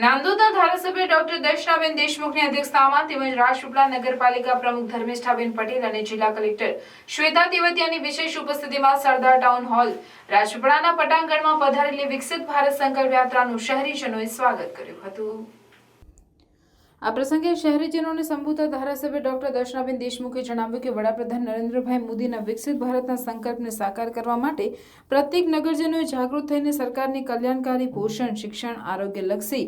નાંદોદના ધારાસભ્ય ડોક્ટર દર્શનાબેન દેશમુખની અધ્યક્ષતામાં તેમજ રાજપીપળા નગરપાલિકા પ્રમુખ ધર્મિષ્ઠાબેન પટેલ અને જિલ્લા કલેક્ટર શ્વેતા તેવતિયાની વિશેષ ઉપસ્થિતિમાં સરદાર ટાઉન હોલ રાજપીપળાના પટાંગણમાં પધારેલી વિકસિત ભારત સંકલ્પ યાત્રાનું શહેરીજનોએ સ્વાગત કર્યું હતું। આ પ્રસંગે શહેરીજનોને સંબોધતા ધારાસભ્ય ડોક્ટર દર્શનાબેન દેશમુખે જણાવ્યું કે વડાપ્રધાન નરેન્દ્રભાઈ મોદીના વિકસિત ભારતના સંકલ્પને સાકાર કરવા માટે પ્રત્યેક નગરજનોએ જાગૃત થઈને સરકારની કલ્યાણકારી પોષણ, શિક્ષણ, આરોગ્યલક્ષી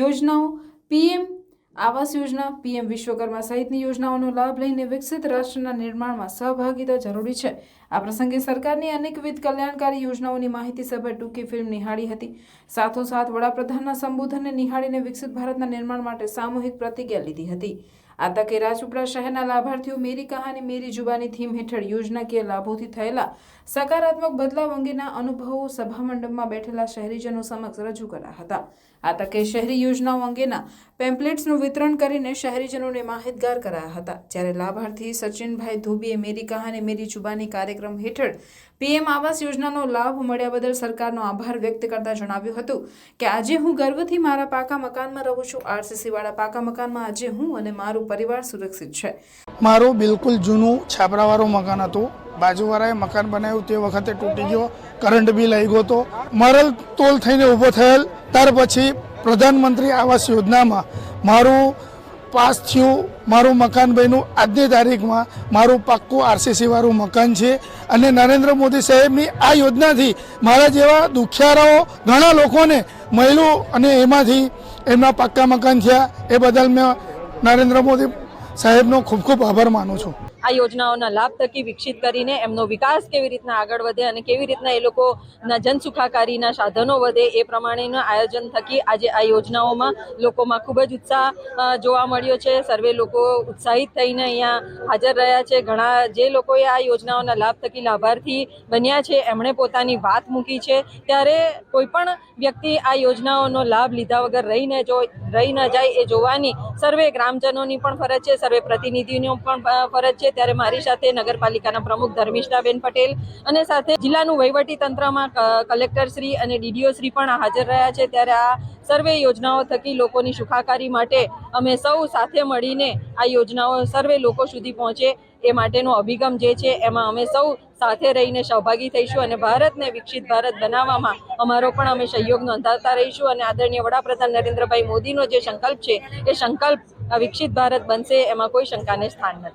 યોજનાઓ, પીએમ આવાસ યોજના, પીએમ વિશ્વકર્મા સહિતની યોજનાઓનો લાભ લઈને વિકસિત રાષ્ટ્રના નિર્માણમાં સહભાગિતા જરૂરી છે। આ પ્રસંગે સરકારની અનેકવિધ કલ્યાણકારી યોજનાઓની માહિતી સભર ટૂંકી ફિલ્મ નિહાળી હતી। સાથોસાથ વડાપ્રધાનના સંબોધનને નિહાળીને વિકસિત ભારતના નિર્માણ માટે સામૂહિક પ્રતિજ્ઞા લીધી હતી। આ તકે રાજપીપળા શહેરના લાભાર્થીઓ મેરી કહાની મેરી જુબાની થીમ હેઠળ યોજનાકીય લાભોથી થયેલા સકારાત્મક બદલાવ અંગેના અનુભવો સભામંડપમાં બેઠેલા શહેરીજનો સમક્ષ રજૂ કર્યા હતા। આ તકે શહેરી યોજનાઓ અંગેના પેમ્પલેટ્સનું વિતરણ કરીને શહેરીજનોને માહિતગાર કરાયા હતા। જ્યારે લાભાર્થી સચિનભાઈ ધોબીએ મેરી કહાની મેરી જુબાની કાર્યક્રમ હેઠળ પીએમ આવાસ યોજનાનો લાભ મળ્યા બદલ સરકારનો આભાર વ્યક્ત કરતા જણાવ્યું હતું કે આજે હું ગર્વથી મારા પાકા મકાનમાં રહું છું। આરસીસી વાળા પાકા મકાનમાં આજે હું અને મારું પરિવાર સુરક્ષિત છે। મારું બિલકુલ જૂનું છાપરાવાળું મકાન હતું। બાજુવાળાએ મકાન બનાવ્યું તે વખતે તૂટી ગયો, કરંટ બી લઈ ગયો તો મરલ તોલ થઈને ઊભો થયેલ। ત્યાર પછી પ્રધાનમંત્રી આવાસ યોજનામાં મારું પાસ થયું, મારું મકાન બન્યું। આજની તારીખમાં મારું પાક્કું આરસીસી વાળું મકાન છે અને નરેન્દ્ર મોદી સાહેબની આ યોજનાથી મારા જેવા દુખિયારાઓ ઘણા લોકોને મળ્યું અને એમાંથી એમના પાક્કા મકાન થયા। એ બદલ મેં નરેન્દ્ર મોદી સાહેબનો ખૂબ ખૂબ આભાર માનું છું। આ યોજનાઓના લાભ થકી વિકસિત કરીને એમનો વિકાસ કેવી રીતના આગળ વધે અને કેવી રીતના એ લોકોના જનસુખાકારીના સાધનો વધે એ પ્રમાણેના આયોજન થકી આજે આ યોજનાઓમાં લોકોમાં ખૂબ જ ઉત્સાહ જોવા મળ્યો છે। સર્વે લોકો ઉત્સાહિત થઈને અહીંયા હાજર રહ્યા છે। ઘણા જે લોકોએ આ યોજનાઓના લાભ થકી લાભાર્થી બન્યા છે એમણે પોતાની વાત મૂકી છે। ત્યારે કોઈ પણ વ્યક્તિ આ યોજનાઓનો લાભ લીધા વગર રહી ન જાય એ જોવાની સર્વે ગ્રામજનોની પણ ફરજ છે, સર્વે પ્રતિનિધિઓની પણ ફરજ છે। ત્યારે મારી સાથે નગરપાલિકાના પ્રમુખ ધર્મિષ્ઠાબેન પટેલ અને સાથે જિલ્લાનું વહીવટી તંત્રમાં કલેક્ટર શ્રી અને ડીડીઓ શ્રી પણ હાજર રહ્યા છે। ત્યારે આ સર્વે યોજનાઓ થકી લોકોની સુખાકારી માટે અમે સૌ સાથે મળીને આ યોજનાઓ સર્વે લોકો સુધી પહોંચે એ માટેનો અભિગમ જે છે એમાં અમે સૌ સાથે રહીને સહભાગી થઈશું અને ભારતને વિકસિત ભારત બનાવવામાં અમારો પણ અમે સહયોગ નોંધાવતા રહીશું અને આદરણીય વડાપ્રધાન નરેન્દ્રભાઈ મોદીનો જે સંકલ્પ છે એ સંકલ્પ વિકસિત ભારત બનશે એમાં કોઈ શંકાને સ્થાન નથી।